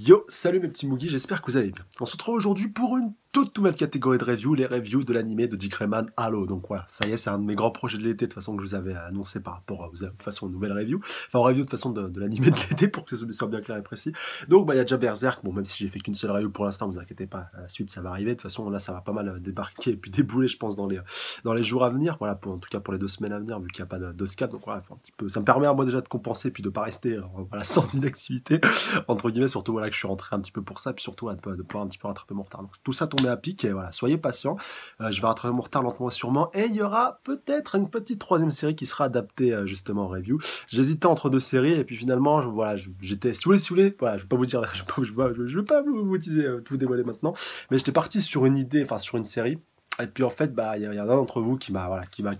Yo, salut mes petits Moogies, j'espère que vous allez bien. On se retrouve aujourd'hui pour une toute nouvelle catégorie de review, les reviews de l'animé de Dick Rayman Halo. Donc voilà, ça y est, c'est un de mes grands projets de l'été, de toute façon que je vous avais annoncé par rapport à de toute façon aux nouvelles reviews, enfin aux reviews de toute façon de l'animé de l'été pour que ce soit bien clair et précis. Donc bah il y a déjà Berserk, bon même si j'ai fait qu'une seule review pour l'instant, vous inquiétez pas, la suite ça va arriver, de toute façon là ça va pas mal débarquer et puis débouler je pense dans les jours à venir, voilà, en tout cas pour les 2 semaines à venir, vu qu'il n'y a pas d'Oscar, donc voilà, un petit peu, ça me permet à moi déjà de compenser puis de pas rester voilà, sans inactivité entre guillemets, surtout voilà que je suis rentré un petit peu pour ça, puis surtout de pouvoir un petit peu rattraper mon retard. Donc tout ça tombait à pic et voilà, soyez patients. Je vais rattraper mon retard lentement et sûrement, et il y aura peut-être une petite troisième série qui sera adaptée justement en review. J'hésitais entre deux séries et puis finalement, voilà, j'étais si vous voulez, voilà, je vais pas vous dire, je vais pas vous teaser, tout dévoiler maintenant, mais j'étais parti sur une idée, enfin sur une série. Et puis en fait, bah, il y en a un d'entre vous qui m'a, voilà, qui m'a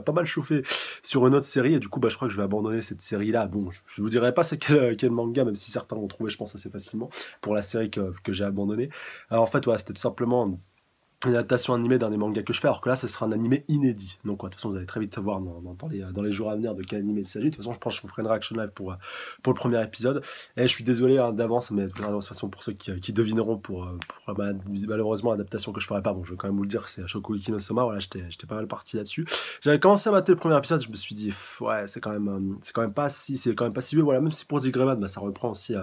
pas mal chauffé sur une autre série. Et du coup, bah, je crois que je vais abandonner cette série-là. Bon, je vous dirai pas c'est quel manga, même si certains l'ont trouvé, je pense, assez facilement pour la série que j'ai abandonnée. Alors en fait, voilà, c'était tout simplement une adaptation animée d'un des mangas que je fais, alors que là, ce sera un animé inédit. Donc, ouais, de toute façon, vous allez très vite savoir dans les jours à venir de quel animé il s'agit. De toute façon, je pense que je vous ferai une réaction live pour le premier épisode. Et je suis désolé d'avance, mais de toute façon, pour ceux qui devineront malheureusement l'adaptation que je ferai pas, bon, je vais quand même vous le dire, c'est Shokugeki no Soma. Voilà, j'étais pas mal parti là-dessus. J'avais commencé à mater le premier épisode, je me suis dit, ouais, c'est quand même pas si vieux. Voilà, même si pour Dick Grayman, bah, ça reprend aussi,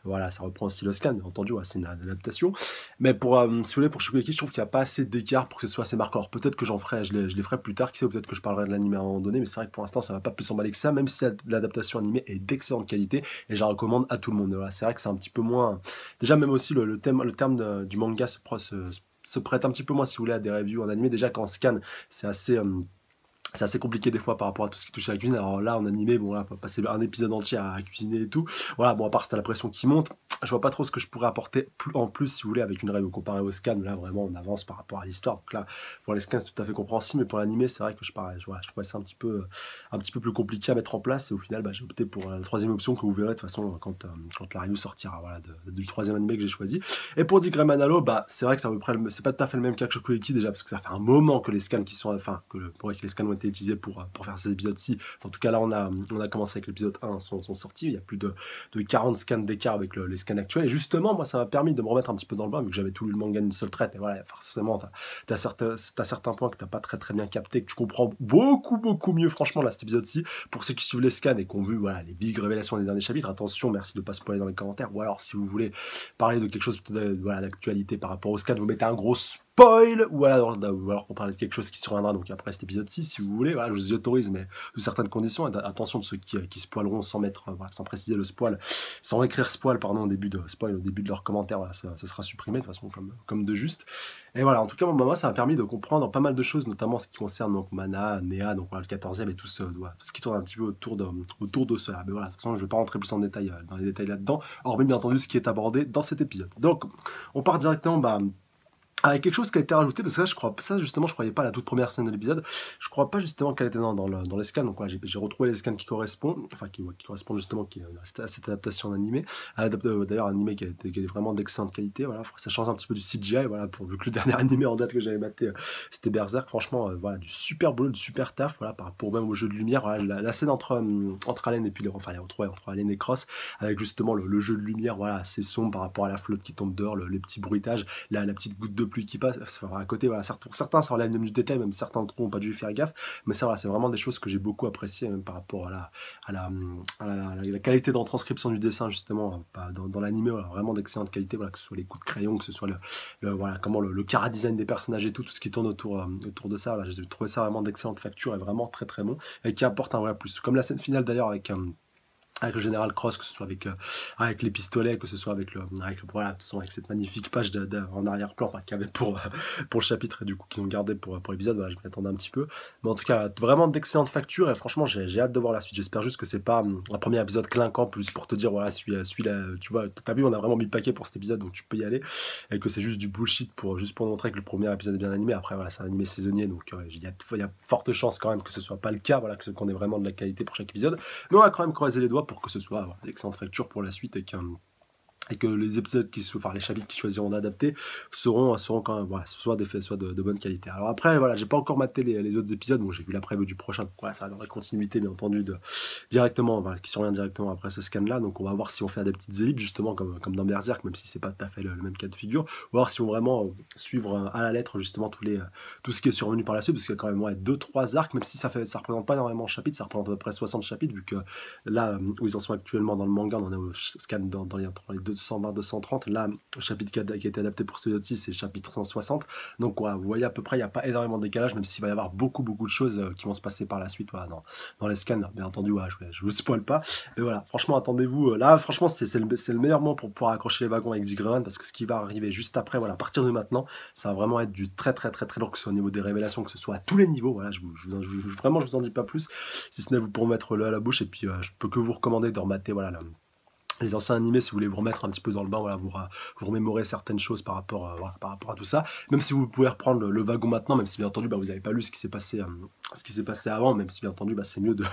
voilà, ça reprend aussi le scan, bien entendu, ouais, c'est une adaptation. Mais si vous voulez, pour Shokugeki, je trouve qu'il n'y a pas assez d'écart pour que ce soit assez marquant. Alors peut-être que je les ferai plus tard, qui sait, peut-être que je parlerai de l'anime à un moment donné, mais c'est vrai que pour l'instant ça va pas plus s'emballer que ça, même si l'adaptation animée est d'excellente qualité et je la recommande à tout le monde. Voilà, c'est vrai que c'est un petit peu moins. Déjà, même aussi le terme du manga se prête un petit peu moins, si vous voulez, à des reviews en animé. Déjà, quand on scanne, c'est assez. C'est assez compliqué des fois par rapport à tout ce qui touche à la cuisine. Alors là, en animé, bon, là, on va passer un épisode entier à cuisiner et tout. Voilà, bon, à part si t'as la pression qui monte, je vois pas trop ce que je pourrais apporter en plus, si vous voulez, avec une règle comparée au scan. Là, vraiment, on avance par rapport à l'histoire. Donc là, pour les scans, c'est tout à fait compréhensible, mais pour l'animé, c'est vrai que voilà, je trouvais ça un petit peu plus compliqué à mettre en place. Et au final, bah, j'ai opté pour la troisième option que vous verrez de toute façon quand la review sortira, voilà, du troisième animé que j'ai choisi. Et pour Dick Grayman Halo, bah, c'est vrai que c'est pas tout à fait le même cas que Shokugeki déjà, parce que ça fait un moment que les scans qui sont, enfin, que les scans ont été utilisés pour faire ces épisodes-ci. Enfin, en tout cas, là, on a commencé avec l'épisode 1, sont sortis. Il y a plus de 40 scans d'écart avec les scans actuels. Et justement, moi, ça m'a permis de me remettre un petit peu dans le bain, vu que j'avais tout lu le manga d'une seule traite. Et voilà, forcément, t'as certains points que t'as pas très bien capté, que tu comprends beaucoup mieux, franchement, là, cet épisode-ci. Pour ceux qui suivent les scans et qui ont vu, voilà, les big révélations des derniers chapitres, attention, merci de pas spoiler dans les commentaires. Ou alors, si vous voulez parler de quelque chose voilà, d'actualité par rapport au scan, vous mettez un gros spoil, ou alors pour parler de quelque chose qui surviendra donc après cet épisode-ci, si vous voulez, voilà, je vous y autorise, mais sous certaines conditions. Attention de ceux qui spoileront sans mettre, voilà, sans préciser le spoil, sans écrire spoil, pardon, au début de leur commentaire, voilà, ça sera supprimé de toute façon comme de juste. Et voilà, en tout cas, moi, ça m'a permis de comprendre pas mal de choses, notamment en ce qui concerne donc Mana, Nea, donc voilà, le 14e et voilà, tout ce qui tourne un petit peu autour de cela. Mais voilà, de toute façon, je ne vais pas rentrer plus en détail dans les détails là-dedans, hormis bien entendu ce qui est abordé dans cet épisode. Donc, on part directement, avec quelque chose qui a été rajouté, parce que ça justement, je croyais pas à la toute première scène de l'épisode. Je crois pas justement qu'elle était dans les scans. Donc voilà, j'ai retrouvé les scans qui correspondent, enfin qui correspondent justement à cette adaptation d'animé. D'ailleurs, un animé qui est vraiment d'excellente qualité. Voilà, ça change un petit peu du CGI. Voilà, vu que le dernier animé en date que j'avais maté, c'était Berserk. Franchement, voilà, du super boulot, du super taf. Voilà, par rapport même au jeu de lumière. Voilà, la scène entre Allen et puis entre Allen et Cross, avec justement le jeu de lumière, voilà, assez sombre par rapport à la flotte qui tombe dehors, les petits bruitages, la petite goutte de pluie qui passe, enfin, à côté, voilà, pour certains ça relève même du détail, même certains d'entre eux n'ont pas dû y faire gaffe, mais ça voilà, c'est vraiment des choses que j'ai beaucoup appréciées, même par rapport la qualité de transcription du dessin justement, dans l'animé, voilà, vraiment d'excellente qualité, voilà, que ce soit les coups de crayon, que ce soit voilà, comment le chara-design des personnages et tout ce qui tourne autour de ça, voilà, j'ai trouvé ça vraiment d'excellente facture et vraiment très bon, et qui apporte un vrai plus, comme la scène finale d'ailleurs avec le général Cross, que ce soit avec les pistolets, que ce soit voilà, de toute façon, avec cette magnifique page en arrière-plan, enfin, qu'il y avait pour le chapitre et du coup qu'ils ont gardé pour l'épisode. Voilà, je m'y attendais un petit peu, mais en tout cas vraiment d'excellente facture et franchement j'ai hâte de voir la suite. J'espère juste que c'est pas un premier épisode clinquant plus pour te dire voilà, celui-là, tu vois, t'as vu, on a vraiment mis le paquet pour cet épisode, donc tu peux y aller, et que c'est juste du bullshit juste pour montrer que le premier épisode est bien animé. Après voilà, c'est un animé saisonnier, donc il y a forte chance quand même que ce soit pas le cas, voilà, qu'on ait vraiment de la qualité pour chaque épisode, mais on va quand même croiser les doigts pour que ce soit d'excellente facture pour la suite et que les épisodes enfin les chapitres qui choisiront d'adapter seront quand même, voilà, soit soit de bonne qualité. Alors après, voilà, j'ai pas encore maté les autres épisodes, bon, j'ai vu la prévue du prochain, donc voilà, ça va dans la continuité, bien entendu, directement, voilà, qui survient directement après ce scan-là, donc on va voir si on fait des petites ellipses, justement, comme dans Berserk, même si c'est pas tout à fait le même cas de figure, ou voir si on vraiment suivre à la lettre, justement, tout ce qui est survenu par la suite, parce qu'il y a quand même 2-3 arcs, même si ça représente pas énormément de chapitres, ça représente à peu près 60 chapitres, vu que là, où ils en sont actuellement dans le manga, on en est au scan dans les 220-230. Là, le chapitre qui a été adapté pour celui-ci, c'est chapitre 160. Donc, voilà, vous voyez à peu près, il n'y a pas énormément de décalage, même s'il va y avoir beaucoup de choses qui vont se passer par la suite, voilà, dans les scans. Bien entendu, voilà, je vous spoil pas. Mais voilà, franchement, attendez-vous. Là, franchement, c'est le meilleur moment pour pouvoir accrocher les wagons avec Dick Grayman, parce que ce qui va arriver juste après, voilà, à partir de maintenant, ça va vraiment être du très lourd, que ce soit au niveau des révélations, que ce soit à tous les niveaux. Voilà, vraiment, je vous en dis pas plus, si ce n'est vous pour mettre le à la bouche. Et puis, je peux que vous recommander de remater, voilà, les anciens animés, si vous voulez vous remettre un petit peu dans le bain, voilà, vous remémorer certaines choses par rapport, voilà, par rapport à tout ça. Même si vous pouvez reprendre le wagon maintenant, même si bien entendu, vous n'avez pas lu ce qui s'est passé avant, même si bien entendu, c'est mieux de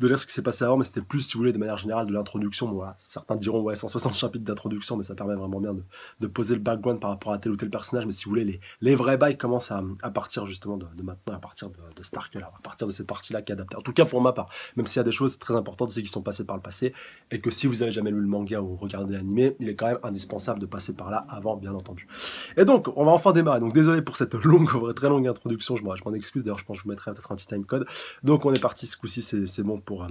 lire ce qui s'est passé avant, mais c'était plus, si vous voulez, de manière générale, de l'introduction. Bon, voilà, certains diront, ouais, 160 chapitres d'introduction, mais ça permet vraiment bien de poser le background par rapport à tel ou tel personnage. Mais si vous voulez, les vrais bails commencent à partir justement de maintenant, à partir de Stark, là, à partir de cette partie-là qui est adaptée. En tout cas, pour ma part, même s'il y a des choses très importantes aussi qui sont passées par le passé, et que si vous avez jamais lu le manga ou regardé l'animé, il est quand même indispensable de passer par là avant, bien entendu. Et donc, on va enfin démarrer. Donc, désolé pour cette très longue introduction, je m'en excuse. D'ailleurs, je pense que je vous mettrai peut-être un petit timecode. Donc, on est parti ce coup-ci, c'est bon pour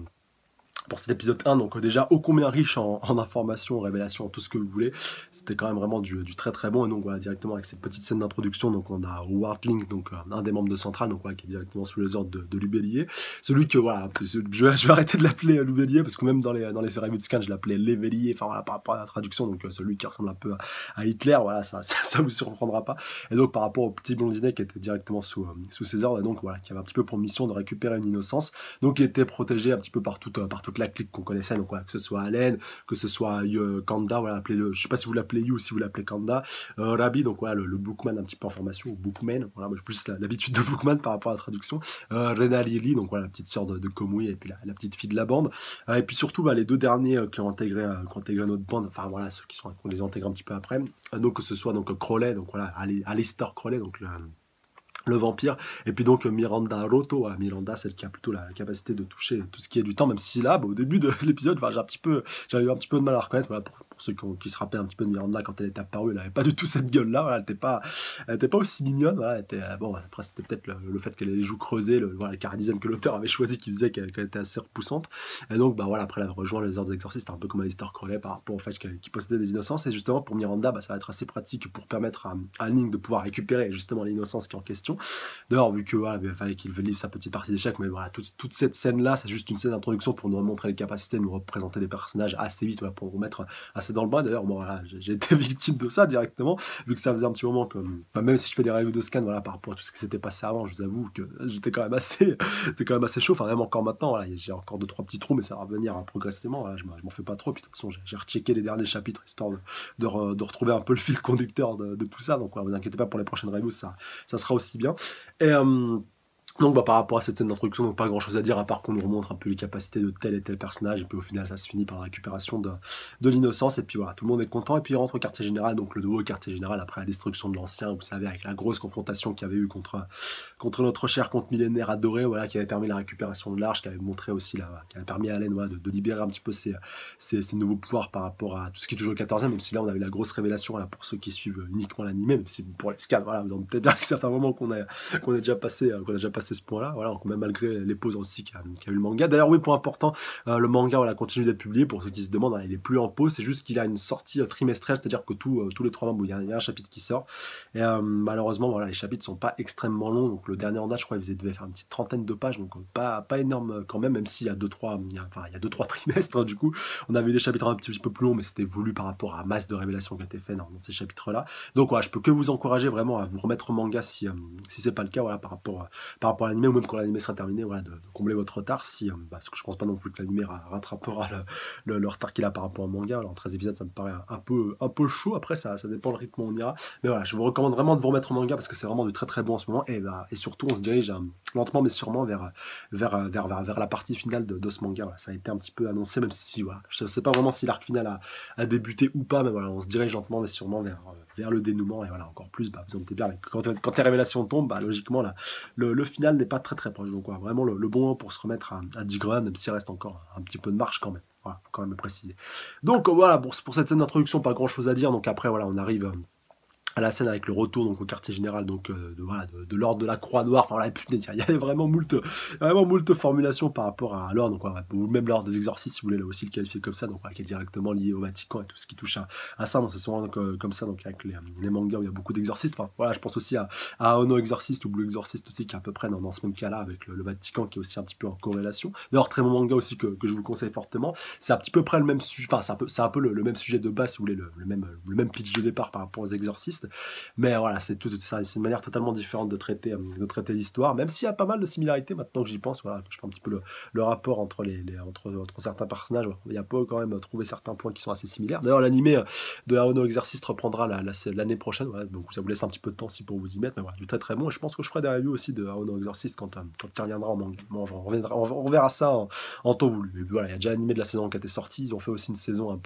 cet épisode 1, donc déjà ô combien riche en informations, en révélations, en tout ce que vous voulez. C'était quand même vraiment du très bon. Et donc voilà, directement avec cette petite scène d'introduction, donc on a Wardling, donc un des membres de Central, donc voilà, qui est directement sous les ordres de Lubélier. Celui que voilà, je vais arrêter de l'appeler Lubélier, parce que même dans les revues de scan, je l'appelais Lévélier, enfin voilà, par rapport à la traduction, donc celui qui ressemble un peu à Hitler, voilà, ça vous surprendra pas. Et donc par rapport au petit blondinet qui était directement sous ses ordres, et donc voilà, qui avait un petit peu pour mission de récupérer une innocence, donc il était protégé un petit peu par toute la clique qu'on connaissait, donc voilà, que ce soit Allen, que ce soit Kanda, voilà, appelez-le, je sais pas si vous l'appelez You ou si vous l'appelez Kanda, Rabi, donc voilà, le Bookman un petit peu en formation, ou Bookman, voilà, moi j'ai plus l'habitude de Bookman par rapport à la traduction, Rena Lily, donc voilà, la petite sœur de Komui, et puis la petite fille de la bande, et puis surtout les deux derniers qui ont intégré notre bande, enfin voilà, ceux qu'on les intègre un petit peu après, donc que ce soit donc Crowley, donc voilà, Alistair Crowley, donc le vampire, et puis donc Miranda Roto, Miranda, celle qui a plutôt la capacité de toucher tout ce qui est du temps, même si là, au début de l'épisode, j'avais eu un petit peu de mal à la reconnaître, voilà, pour ceux qui se rappellent un petit peu de Miranda quand elle était apparue, elle avait pas du tout cette gueule-là, voilà, elle était pas aussi mignonne, voilà, elle était, bon, après c'était peut-être le fait qu'elle ait les joues creusées, le chara-design que l'auteur avait choisi qui faisait qu'elle était assez repoussante, et donc voilà, après elle a rejoint les ordres des exorcistes, un peu comme Alistair Crowley par rapport au fait qu'il possédait des innocences, et justement pour Miranda, ça va être assez pratique pour permettre à Link de pouvoir récupérer justement l'innocence qui est en question. D'ailleurs, vu que voilà, il fallait qu'il livre sa petite partie d'échecs, mais voilà, toute cette scène-là, c'est juste une scène d'introduction pour nous montrer les capacités, nous représenter les personnages assez vite, voilà, pour nous mettre assez dans le bain. D'ailleurs, voilà, j'ai été victime de ça directement, vu que ça faisait un petit moment que, même si je fais des reviews de scan, voilà, par rapport à tout ce qui s'était passé avant, je vous avoue que j'étais quand même assez chaud. Enfin, même encore maintenant, voilà, j'ai encore 2-3 petits trous, mais ça va revenir progressivement. Voilà, je m'en fais pas trop. Puis de toute façon, j'ai rechecké les derniers chapitres histoire de retrouver un peu le fil conducteur de tout ça. Donc, voilà, vous inquiétez pas pour les prochaines reviews, ça sera aussi bien. Et donc par rapport à cette scène d'introduction, donc pas grand chose à dire à part qu'on nous remontre un peu les capacités de tel et tel personnage, et puis au final ça se finit par la récupération de l'innocence, et puis voilà, tout le monde est content, et puis il rentre au quartier général, donc le nouveau quartier général après la destruction de l'ancien, vous savez, avec la grosse confrontation qu'il y avait eu contre notre cher comte millénaire adoré, voilà, qui avait permis la récupération de l'Arche, qui avait montré aussi qui avait permis à Allen, voilà, de libérer un petit peu ses nouveaux pouvoirs par rapport à tout ce qui est toujours au 14e, même si là on avait la grosse révélation, là, pour ceux qui suivent uniquement l'animé, même si pour les scans, voilà, vous en doutez bien que c'est un moment qu'on a déjà passé ce point-là, voilà, même malgré les pauses aussi qu'a eu le manga. D'ailleurs, oui, point important, le manga, voilà, continue d'être publié, pour ceux qui se demandent, il est plus en pause, c'est juste qu'il a une sortie trimestrielle, c'est-à-dire que tous les 3 mois, il y a un chapitre qui sort, et malheureusement, voilà, les chapitres sont pas extrêmement longs, donc le dernier en date, je crois, il devait faire une petite trentaine de pages, donc pas énorme quand même s'il y a 2-3 trimestres, du coup, on avait eu des chapitres un petit peu plus longs, mais c'était voulu par rapport à la masse de révélations qui a été faite dans ces chapitres-là. Donc voilà, je peux que vous encourager vraiment à vous remettre au manga si c'est pas le cas, voilà, par rapport rapport à l'animé, ou même quand l'animé sera terminé, voilà, de combler votre retard, si, parce que je pense pas non plus que l'animé rattrapera le retard qu'il a par rapport au manga. Alors, en 13 épisodes, ça me paraît un peu chaud, après ça dépend le rythme où on ira. Mais voilà, je vous recommande vraiment de vous remettre au manga, parce que c'est vraiment du très très bon en ce moment, et surtout on se dirige lentement mais sûrement vers la partie finale de ce manga. Voilà, ça a été un petit peu annoncé, même si voilà, je sais pas vraiment si l'arc final a débuté ou pas, mais voilà, on se dirige lentement mais sûrement vers le dénouement, et voilà, encore plus, vous en doutez bien, quand les révélations tombent, logiquement, là, le final n'est pas très très proche, donc voilà, vraiment le bon moment pour se remettre à 10 grenades, même s'il reste encore un petit peu de marche quand même, voilà, quand même le préciser. Donc voilà, pour cette scène d'introduction, pas grand chose à dire, donc après, voilà, on arrive à la scène avec le retour donc au quartier général donc de l'ordre de la Croix-Noire. Enfin voilà, putain, il y avait vraiment moult formulations par rapport à l'ordre, donc voilà, ou même l'ordre des exorcistes, si vous voulez là aussi le qualifier comme ça, donc voilà, qui est directement lié au Vatican et tout ce qui touche à ça. Bon, c'est souvent comme ça, donc avec les mangas où il y a beaucoup d'exorcistes. Enfin voilà, je pense aussi à Ono Exorcist ou Blue Exorcist aussi, qui est à peu près dans ce même cas-là, avec le Vatican qui est aussi un petit peu en corrélation. D'ailleurs, très bon manga aussi que je vous conseille fortement. C'est à petit peu près le même sujet, enfin c'est un peu le même sujet de base, si vous voulez, le même pitch de départ par rapport aux exorcistes. Mais voilà, c'est une manière totalement différente de traiter l'histoire, même s'il y a pas mal de similarités maintenant que j'y pense. Voilà, je fais un petit peu le rapport entre entre certains personnages. Voilà. Il y a pas quand même trouvé certains points qui sont assez similaires. D'ailleurs, l'animé de Aono Exorcist reprendra l'année prochaine. Voilà, donc ça vous laisse un petit peu de temps aussi pour vous y mettre. Mais voilà, du très très bon. Et je pense que je ferai des reviews aussi de Aono Exorcist quand il reviendra en manga. Bon, on reverra ça en temps voulu. Et puis voilà, il y a déjà l'animé de la saison qui a été sorti. Ils ont fait aussi une saison un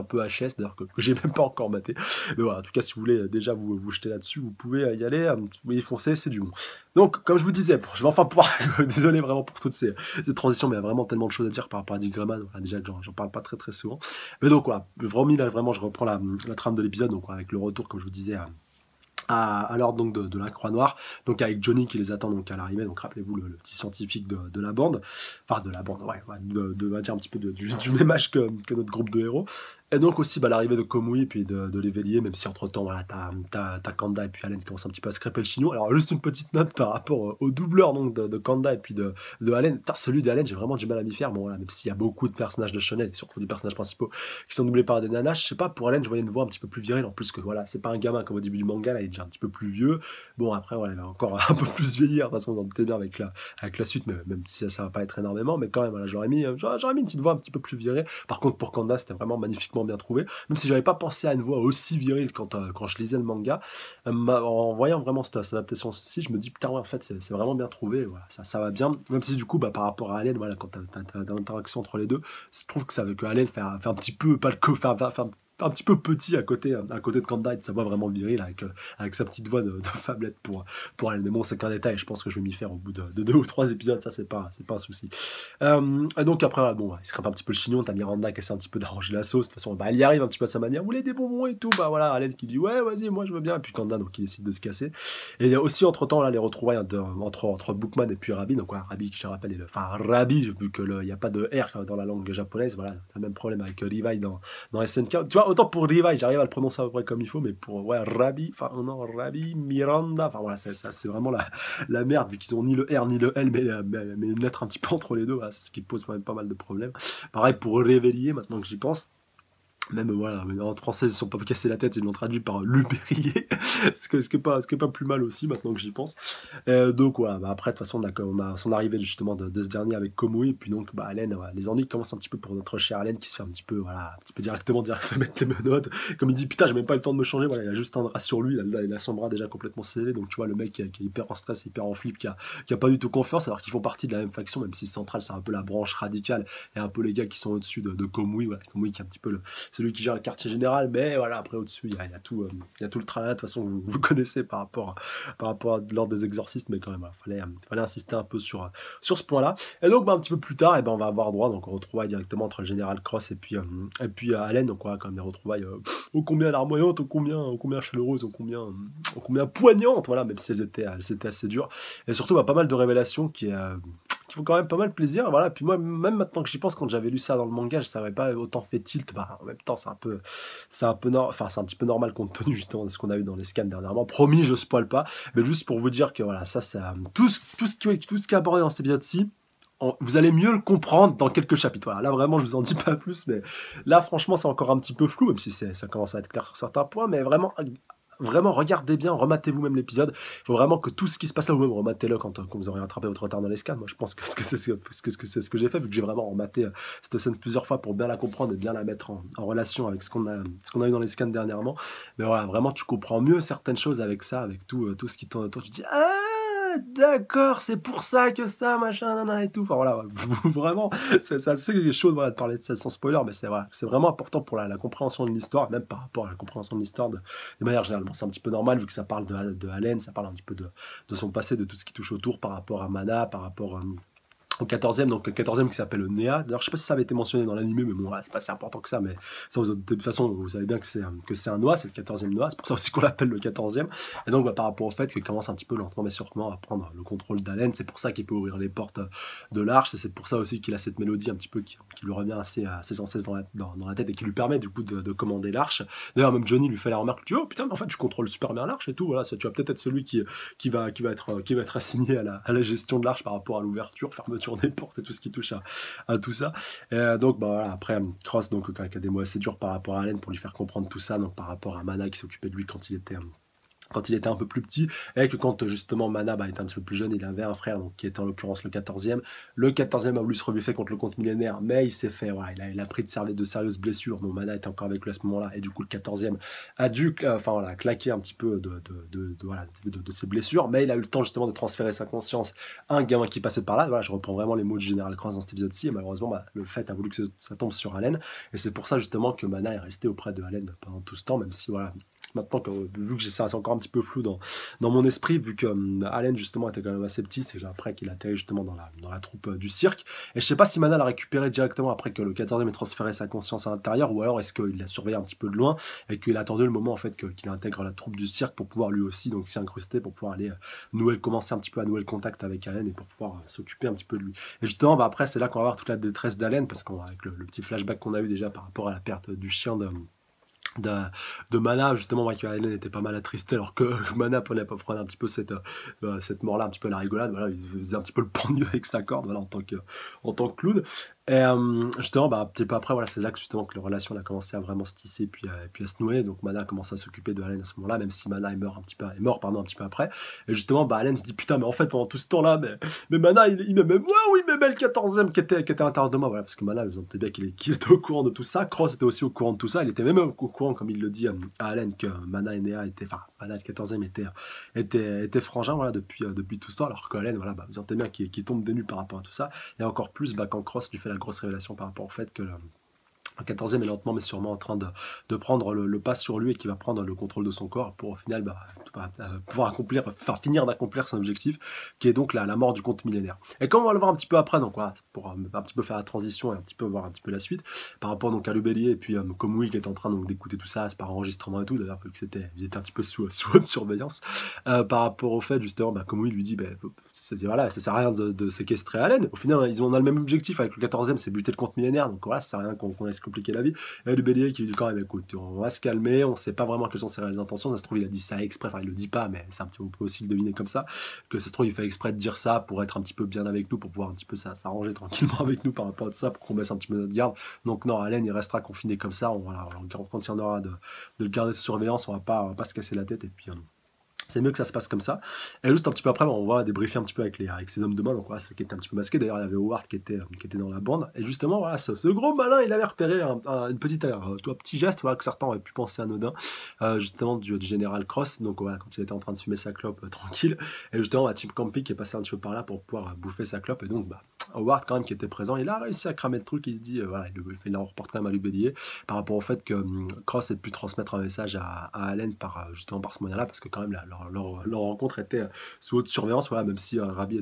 peu HS, d'ailleurs que j'ai même pas encore maté. Mais voilà, en tout cas, si vous voulez déjà vous jeter là-dessus, vous pouvez y aller, vous pouvez y foncer, c'est du bon. Donc, comme je vous disais, je vais enfin pouvoir, désolé vraiment pour toutes ces transitions, mais il y a vraiment tellement de choses à dire par rapport à Dick Grayman, voilà, déjà que j'en parle pas très très souvent. Mais donc voilà, vraiment je reprends la trame de l'épisode, donc avec le retour, comme je vous disais, à l'ordre donc de la Croix-Noire, donc avec Johnny qui les attend donc à l'arrivée, donc rappelez-vous le petit scientifique de la bande, enfin de la bande, ouais, on va dire un petit peu du même âge que notre groupe de héros. Et donc aussi l'arrivée de Komui et puis de l'évêlier, même si entre temps voilà, t'as Kanda et puis Allen qui commencent un petit peu à se crêper le chignon. Alors juste une petite note par rapport au doubleur donc de Kanda et puis de Allen. Celui d'Allen, j'ai vraiment du mal à m'y faire. Bon voilà, même s'il y a beaucoup de personnages de shonen, et surtout des personnages principaux qui sont doublés par des nanas, je sais pas, pour Allen je voyais une voix un petit peu plus virile, en plus que voilà, c'est pas un gamin comme au début du manga, là il est déjà un petit peu plus vieux. Bon après voilà, il va encore un peu plus vieillir, de toute façon vous en doutez bien avec la suite, mais même si ça va pas être énormément, mais quand même voilà, j'aurais mis une petite voix un petit peu plus virile. Par contre pour Kanda c'était vraiment magnifiquement bien trouvé. Même si j'avais pas pensé à une voix aussi virile quand je lisais le manga, en voyant vraiment cette adaptation-ci, je me dis putain ouais, en fait c'est vraiment bien trouvé, voilà, ça va bien, même si du coup par rapport à Allen, voilà, quand t'as l'interaction entre les deux, je trouve que ça veut que Allen fait un petit peu pas le un petit peu petit à côté de Kanda et de sa voix vraiment virile avec sa petite voix de fablette pour Allen. Mais bon, c'est qu'un détail, je pense que je vais m'y faire au bout de 2 ou 3 épisodes, ça c'est pas un souci. Et donc après, bon, il se crêpe un petit peu le chignon, t'as Miranda qui essaie un petit peu d'arranger la sauce, de toute façon, elle y arrive un petit peu à sa manière, vous voulez des bonbons et tout, bah voilà, Allen qui dit ouais, vas-y, moi je veux bien, et puis Kanda donc il décide de se casser. Et il y a aussi entre temps là les retrouvailles entre Bookman et puis Rabi, donc voilà, Rabi qui je rappelle Rabi, vu que il n'y a pas de R dans la langue japonaise, voilà, le même problème avec Levi dans SNK. Tu vois, autant pour Levi, j'arrive à le prononcer à peu près comme il faut, mais pour Rabi, enfin non, Rabi, Miranda, enfin voilà, ça c'est vraiment la merde, vu qu'ils ont ni le R ni le L, mais une lettre un petit peu entre les deux, voilà, c'est ce qui pose quand même pas mal de problèmes. Pareil pour Réveiller, maintenant que j'y pense. Même voilà, en français ils se sont pas cassé la tête, ils l'ont traduit par Le Berrier, ce qui est pas plus mal aussi maintenant que j'y pense. Donc voilà, après de toute façon on a son arrivée justement de ce dernier avec Komui, et puis donc Allen, voilà, les ennuis commencent un petit peu pour notre cher Allen qui se fait un petit peu directement dire il faut mettre les menottes, comme il dit putain j'ai même pas eu le temps de me changer, voilà, il a juste un drap sur lui, il a son bras déjà complètement scellé, donc tu vois le mec qui est hyper en stress, hyper en flip, qui a pas du tout confiance, alors qu'ils font partie de la même faction, même si Central c'est un peu la branche radicale et un peu les gars qui sont au-dessus de Komui, voilà, Komui qui est un petit peu celui qui gère le quartier général, mais voilà, après au-dessus, il y a tout le tralala, de toute façon, vous connaissez par rapport à l'ordre des exorcistes, mais quand même, voilà, fallait insister un peu sur ce point-là. Et donc, un petit peu plus tard, on va avoir droit, donc on retrouvaille directement entre le général Cross et puis Allen, donc voilà, quand même des retrouvailles ô combien larmoyantes, ô combien chaleureuses, ô combien poignantes, voilà, même si elles étaient assez dures. Et surtout, pas mal de révélations qui font quand même pas mal plaisir, voilà. Puis moi, même maintenant que j'y pense, quand j'avais lu ça dans le manga, je savais pas autant fait tilt, en même temps c'est un petit peu normal compte tenu justement de ce qu'on a eu dans les scans dernièrement. Promis, je spoil pas, mais juste pour vous dire que voilà, ça c'est tout ce qui est abordé dans cet épisode-ci. Vous allez mieux le comprendre dans quelques chapitres. Voilà, là vraiment je vous en dis pas plus, mais là franchement c'est encore un petit peu flou, même si ça commence à être clair sur certains points, mais vraiment vraiment regardez bien, rematez-vous même l'épisode. Il faut vraiment que tout ce qui se passe là, ou même rematez-le quand vous aurez rattrapé votre retard dans les scans. Moi, je pense que c'est ce que j'ai fait, vu que j'ai vraiment rematé cette scène plusieurs fois pour bien la comprendre et bien la mettre en relation avec ce qu'on a eu dans les scans dernièrement. Mais voilà, vraiment, tu comprends mieux certaines choses avec ça, avec tout ce qui tourne autour. Tu te dis, ah, d'accord, c'est pour ça que ça, machin, nanana et tout. Enfin voilà, ouais, vraiment, c'est assez chaud voilà, de parler de ça sans spoiler, mais c'est vraiment important pour la compréhension de l'histoire, même par rapport à la compréhension de l'histoire de manière générale. Bon, c'est un petit peu normal vu que ça parle de Allen, ça parle un petit peu de son passé, de tout ce qui touche autour par rapport à Mana, par rapport au 14e, donc le 14e qui s'appelle Néa. D'ailleurs, je sais pas si ça avait été mentionné dans l'animé, mais bon, voilà, c'est pas si important que ça, mais ça, de toute façon, vous savez bien que c'est un Noah, c'est le 14e Noah, c'est pour ça aussi qu'on l'appelle le 14e. Et donc, bah, par rapport au fait qu'il commence un petit peu lentement, mais sûrement à prendre le contrôle d'Allen, c'est pour ça qu'il peut ouvrir les portes de l'arche, et c'est pour ça aussi qu'il a cette mélodie un petit peu qui lui revient assez sans cesse dans la tête et qui lui permet du coup de commander l'arche. D'ailleurs, même Johnny lui fait la remarque, tu dis, oh putain, mais en fait, tu contrôles super bien l'arche et tout, voilà, tu vas peut-être être celui qui va être assigné à la gestion de l'arche par rapport à l'ouverture, fermeture des portes et tout ce qui touche à tout ça. Donc bah, voilà, après Cross donc, qui a des mots assez durs par rapport à Allen pour lui faire comprendre tout ça, donc par rapport à Mana qui s'occupait de lui quand il était un peu plus petit, et que quand justement Mana était un petit peu plus jeune, il avait un frère donc, qui était en l'occurrence le 14e. Le 14e a voulu se rebuffer contre le compte millénaire, mais il s'est fait, voilà, il a pris de sérieuses blessures. Bon, Mana était encore avec lui à ce moment-là, et du coup le 14e a dû claquer un petit peu de ses blessures, mais il a eu le temps justement de transférer sa conscience à un gamin qui passait par là. Voilà, je reprends vraiment les mots du Général Cross dans cet épisode-ci, et malheureusement le fait a voulu que ça tombe sur Allen, et c'est pour ça justement que Mana est resté auprès de Allen pendant tout ce temps, même si voilà, maintenant vu que ça c'est encore un petit peu flou dans mon esprit, vu que Allen justement était quand même assez petit, c'est après qu'il atterrit justement dans la troupe du cirque, et je sais pas si Mana l'a récupéré directement après que le 14e ait transféré sa conscience à l'intérieur, ou alors est-ce qu'il l'a surveillé un petit peu de loin et qu'il a attendu le moment en fait qu'il intègre la troupe du cirque pour pouvoir lui aussi donc s'y incruster, pour pouvoir aller commencer un petit peu à nouer le contact avec Allen et pour pouvoir s'occuper un petit peu de lui. Et justement après c'est là qu'on va voir toute la détresse d'Allen, parce qu'avec le petit flashback qu'on a eu déjà par rapport à la perte du chien de, de Mana, justement, que Allen était pas mal attristé, alors que Mana prenait un petit peu cette mort-là, un petit peu à la rigolade. Voilà, il faisait un petit peu le pendu avec sa corde, voilà, en tant que clown. Et justement, un petit peu après, voilà, c'est là que justement que la relation a commencé à vraiment se tisser, puis à se nouer. Donc Mana a commencé à s'occuper de Allen à ce moment-là, même si Mana est mort un petit peu après. Et justement, Allen se dit putain, mais en fait pendant tout ce temps-là, mais Mana il m'aimait moi, oui, il m'aimait le 14e qui était à l'intérieur de moi, voilà, parce que Mana, vous sentez bien qu'il était au courant de tout ça. Cross était aussi au courant de tout ça. Il était même au courant, comme il le dit à Allen, que Mana et Néa Mana le 14e était frangin, voilà, depuis tout ce temps, alors que Allen, voilà, vous sentez bien qu'il tombe des nues par rapport à tout ça. Et encore plus quand Cross lui fait la grosse révélation par rapport au fait que le 14e est lentement mais sûrement en train de prendre le pas sur lui, et qui va prendre le contrôle de son corps pour au final pouvoir finir d'accomplir son objectif, qui est donc la mort du comte millénaire. Et comme on va le voir un petit peu après, donc voilà, pour un petit peu faire la transition et un petit peu voir un petit peu la suite, par rapport donc à Lubellier et puis Komui qui est en train donc d'écouter tout ça, c'est par enregistrement et tout, d'ailleurs vu que ils étaient un petit peu sous haute surveillance, par rapport au fait justement, Komui lui dit, voilà, ça sert à rien de séquestrer Allen, au final on a le même objectif avec le 14e, c'est buter le comte millénaire, donc voilà, ça sert à rien qu'on laisse compliquer la vie. Et le bélier qui lui dit quand même, écoute, on va se calmer, on sait pas vraiment quelles sont ses réelles intentions, ça se trouve il a dit ça exprès, il le dit pas, mais c'est un petit peu, on peut aussi le deviner comme ça, que ça se trouve il fait exprès de dire ça pour être un petit peu bien avec nous, pour pouvoir un petit peu s'arranger tranquillement avec nous par rapport à tout ça, pour qu'on baisse un petit peu notre garde. Donc non, Allen il restera confiné comme ça, on continuera de le garder sous surveillance, on va pas se casser la tête, et puis c'est mieux que ça se passe comme ça. Et juste un petit peu après, on va débriefer un petit peu avec ces hommes de main, donc voilà, ceux qui étaient un petit peu masqués. D'ailleurs, il y avait Howard qui était dans la bande. Et justement, voilà, ce gros malin, il avait repéré une petite, petit geste, voilà, que certains auraient pu penser anodin, justement du général Cross. Donc voilà, quand il était en train de fumer sa clope tranquille. Et justement, Tim Campy qui est passé un petit peu par là pour pouvoir bouffer sa clope. Et donc, Howard, quand même, qui était présent, il a réussi à cramer le truc. Il se dit, voilà, il en reporte quand même à lui bélier par rapport au fait que Cross ait pu transmettre un message à Allen justement par ce moyen-là, parce que quand même, leur rencontre était sous haute surveillance, voilà, même si Rabi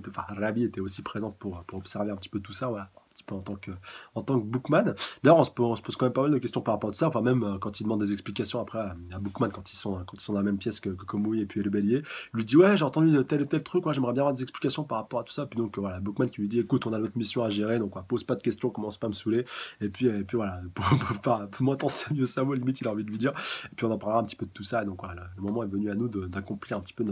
était aussi présent pour observer un petit peu tout ça, voilà, un petit peu en tant que Bookman. D'ailleurs, on se pose quand même pas mal de questions par rapport à tout ça, enfin même quand il demande des explications après à Bookman quand ils sont dans la même pièce que Komui et puis le bélier, il lui dit ouais, j'ai entendu tel et tel truc, ouais, j'aimerais bien avoir des explications par rapport à tout ça. Puis donc voilà, Bookman qui lui dit écoute, on a notre mission à gérer, donc pose pas de questions, commence pas à me saouler, et puis voilà, moins t'en sais mieux ça, moi limite il a envie de lui dire, et puis on en parlera un petit peu de tout ça. Et donc voilà, le moment est venu à nous d'accomplir un petit peu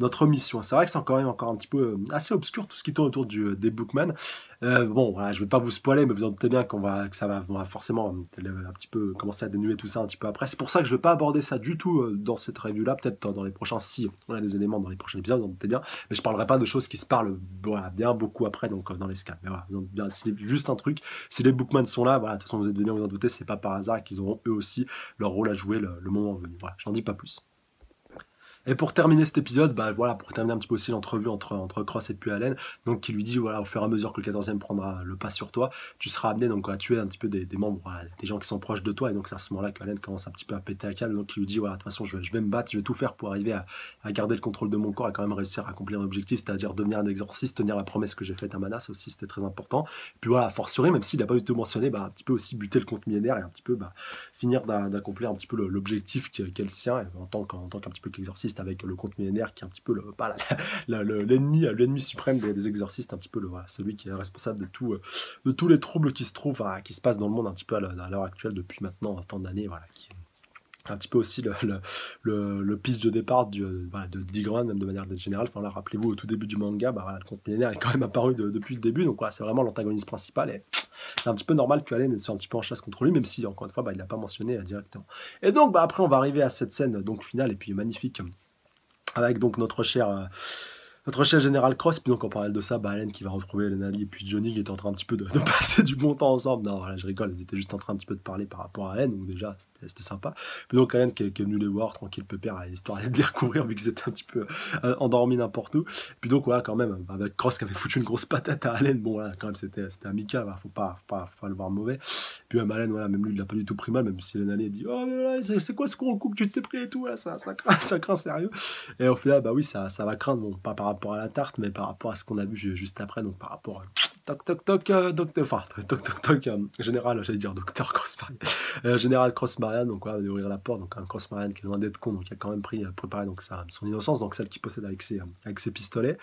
notre mission. C'est vrai que c'est encore un petit peu assez obscur tout ce qui tourne autour des Bookman. Bon, voilà, je vais pas vous spoiler, mais vous en doutez bien que ça va, on va forcément un petit peu commencer à dénuer tout ça un petit peu après. C'est pour ça que je vais pas aborder ça du tout dans cette review-là, peut-être dans les prochains, si on a des éléments dans les prochains épisodes, vous en doutez bien, mais je parlerai pas de choses qui se parlent voilà, bien beaucoup après, donc dans les scans. Mais voilà, vous en doutez bien, c'est juste un truc, si les Bookman sont là, voilà, de toute façon vous êtes bien vous en doutez, c'est pas par hasard qu'ils auront eux aussi leur rôle à jouer le moment venu. Voilà, j'en dis pas plus. Et pour terminer cet épisode, bah voilà, pour terminer un petit peu aussi l'entrevue entre Cross et puis Allen, donc qui lui dit voilà, au fur et à mesure que le 14e prendra le pas sur toi, tu seras amené donc à tuer un petit peu des membres, voilà, des gens qui sont proches de toi, et donc c'est à ce moment-là qu'Allen commence un petit peu à péter à câble, donc il lui dit voilà, de toute façon je vais me battre, je vais tout faire pour arriver à garder le contrôle de mon corps et quand même réussir à accomplir un objectif, c'est-à-dire devenir un exorciste, tenir la promesse que j'ai faite à Mana, ça aussi c'était très important. Et puis voilà, a fortiori, même s'il n'a pas eu tout mentionné, bah, un petit peu aussi buter le compte millénaire et un petit peu bah, finir d'accomplir un petit peu l'objectif qu'est le sien en tant qu'un petit peu qu'exorciste avec le compte millénaire qui est un petit peu l'ennemi suprême des exorcistes, un petit peu voilà, celui qui est responsable de tous les troubles qui se trouvent, qui se passent dans le monde un petit peu à l'heure actuelle depuis maintenant tant d'années, voilà, qui un petit peu aussi le pitch de départ voilà, de Digran, même de manière générale. Enfin, là, rappelez-vous, au tout début du manga, bah, voilà, le compte millénaire est quand même apparu depuis le début, donc voilà, c'est vraiment l'antagoniste principal, et c'est un petit peu normal que Allen soit un petit peu en chasse contre lui, même si, encore une fois, bah, il l'a pas mentionné directement. Et donc, bah, après, on va arriver à cette scène donc finale, et puis magnifique, avec donc notre cher Général Cross. Puis donc en parallèle de ça, bah, Allen qui va retrouver Lenali et puis Johnny qui est en train un petit peu de passer du bon temps ensemble. Non, voilà, je rigole, ils étaient juste en train un petit peu de parler par rapport à Allen, donc déjà c'était sympa. Puis donc Allen qui est venu les voir tranquille, pépère, histoire de les recouvrir vu qu'ils étaient un petit peu endormis n'importe où. Puis donc voilà, quand même, avec Cross qui avait foutu une grosse patate à Allen, bon voilà, quand même c'était amical, voilà, faut pas le voir mauvais. Puis même Allen, voilà, même lui il l'a pas du tout pris mal, même si Lenali dit oh mais là, c'est quoi ce coup que tu t'es pris et tout, là, ça craint sérieux. Et au final, bah oui, ça va craindre, bon, pas par rapport à la tarte, mais par rapport à ce qu'on a vu juste après, donc par rapport à toc toc toc, docteur, enfin, toc toc toc, général, j'allais dire docteur Cross Marian, général Cross Marian, donc voilà, d'ouvrir la porte, donc un Cross Marian qui est loin d'être con, donc il a quand même préparé donc son innocence, donc celle qu'il possède avec ses pistolets.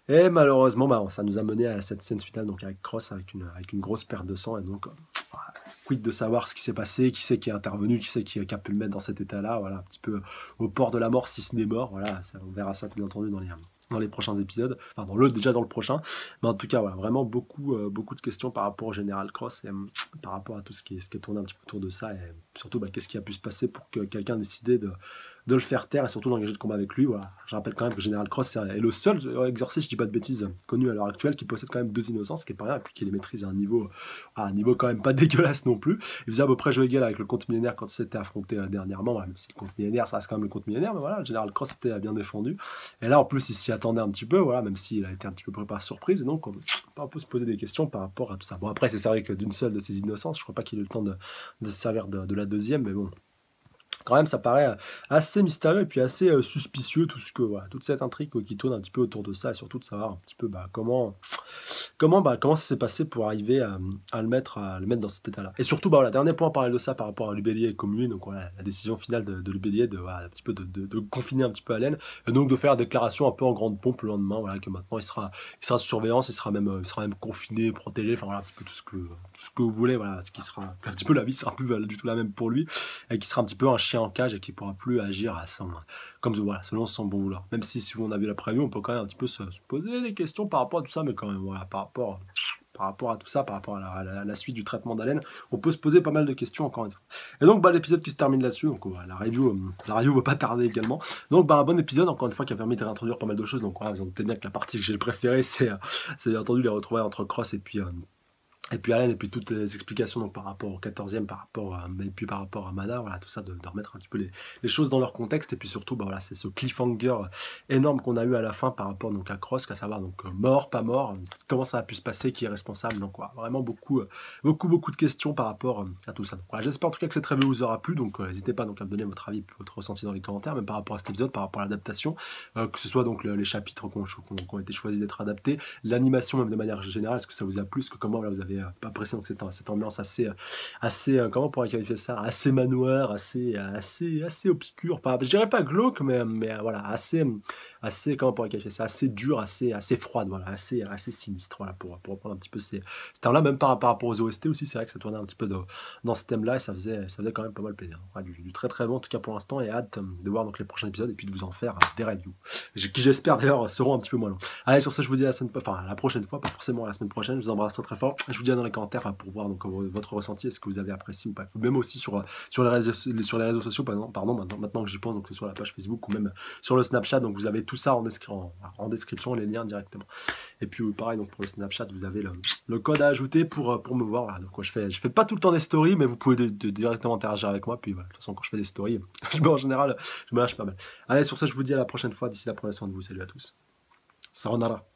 Et malheureusement, bah, ça nous a mené à cette scène finale, donc avec Cross, avec une grosse perte de sang, et donc quid de savoir ce qui s'est passé, qui c'est qui est intervenu, qui c'est qui a pu le mettre dans cet état-là, voilà, un petit peu au port de la mort si ce n'est mort, voilà, on verra ça bien entendu dans les prochains épisodes, enfin déjà dans le prochain, mais en tout cas, voilà, vraiment beaucoup de questions par rapport au Général Cross et par rapport à tout ce qui est tourné un petit peu autour de ça, et surtout, bah, qu'est-ce qui a pu se passer pour que quelqu'un décidait de le faire taire et surtout d'engager de combat avec lui. Voilà. Je rappelle quand même que Général Cross est le seul exorciste, je dis pas de bêtises, connu à l'heure actuelle qui possède quand même 2 innocences, ce qui est pas rien, et puis qui les maîtrise à un niveau quand même pas dégueulasse non plus. Il faisait à peu près jouer égal avec le compte millénaire quand il s'était affronté dernièrement, voilà, même si le compte millénaire, ça reste quand même le compte millénaire, mais voilà, le Général Cross était bien défendu. Et là, en plus, il s'y attendait un petit peu, voilà, même s'il a été un petit peu pris par surprise, et donc on peut se poser des questions par rapport à tout ça. Bon, après, c'est vrai que d'une seule de ces innocences, je crois pas qu'il ait eu le temps de se servir de la deuxième, mais bon. Quand même, ça paraît assez mystérieux et puis assez suspicieux, toute cette intrigue qui tourne un petit peu autour de ça, et surtout de savoir un petit peu comment ça s'est passé pour arriver à le mettre dans cet état-là. Et surtout, voilà, dernier point, on parlait de ça par rapport à Lubélier et Commune, donc voilà, la décision finale de Lubélier un petit peu de confiner un petit peu Allen, et donc de faire la déclaration un peu en grande pompe le lendemain, voilà, que maintenant il sera sous surveillance, il sera même confiné, protégé, enfin voilà, un petit peu tout ce que vous voulez, voilà, ce qui sera un petit peu, la vie sera plus du tout la même pour lui, et qui sera un petit peu un chien en cage et qui pourra plus agir selon son bon vouloir. Même si on a vu la preview, on peut quand même un petit peu se poser des questions par rapport à tout ça, mais quand même, voilà, par rapport à tout ça, par rapport à la suite du traitement d'Allen, on peut se poser pas mal de questions encore une fois. Et donc l'épisode qui se termine là-dessus, donc la review va pas tarder également. Donc un bon épisode encore une fois qui a permis de réintroduire pas mal de choses. Donc voilà, vous en doutez bien que la partie que j'ai préférée, c'est bien entendu les retrouvailles entre Cross et puis Allen, et puis toutes les explications donc, par rapport au 14e, et puis par rapport à Mana, voilà, tout ça, de remettre un petit peu les choses dans leur contexte, et puis surtout, bah, voilà, c'est ce cliffhanger énorme qu'on a eu à la fin par rapport donc, à Cross, à savoir donc, mort, pas mort, comment ça a pu se passer, qui est responsable, donc voilà, vraiment beaucoup de questions par rapport à tout ça. Donc, voilà, j'espère en tout cas que cette review vous aura plu, donc n'hésitez pas donc, à me donner votre avis, votre ressenti dans les commentaires, même par rapport à cet épisode, par rapport à l'adaptation, que ce soit donc les chapitres qui ont été choisis d'être adaptés, l'animation même de manière générale, est-ce que ça vous a plu, est-ce que comment vous avez avez pas apprécié donc cette ambiance assez, comment on pourrait qualifier ça? Assez manoir, assez obscur, pas je dirais pas glauque, mais voilà, assez comment on pourrait qualifier ça? Assez dur, assez froide, voilà, assez sinistre, voilà, pour reprendre un petit peu ces termes-là. Même par rapport aux OST aussi, c'est vrai que ça tournait un petit peu dans ce thème-là et ça faisait quand même pas mal plaisir. Ouais, du très, très bon en tout cas pour l'instant et hâte, de voir donc les prochains épisodes et puis de vous en faire, des reviews. Qui j'espère d'ailleurs seront un petit peu moins longs. Allez sur ce, je vous dis à la prochaine fois, pas forcément à la semaine prochaine. Je vous embrasse très, très fort. Je vous dis dans les commentaires, pour voir donc votre ressenti, est-ce que vous avez apprécié ou pas. Même aussi sur les réseaux sociaux, pardon, maintenant que j'y pense, donc que ce soit la page Facebook ou même sur le Snapchat, donc vous avez tout ça en description, les liens directement. Et puis pareil, donc pour le Snapchat, vous avez le code à ajouter pour me voir. Voilà, donc je fais pas tout le temps des stories, mais vous pouvez directement interagir avec moi. Puis voilà, de toute façon, quand je fais des stories, en général, je me lâche pas mal. Allez, sur ça, je vous dis à la prochaine fois. D'ici là, prenez soin de vous. Salut à tous. Sayonara.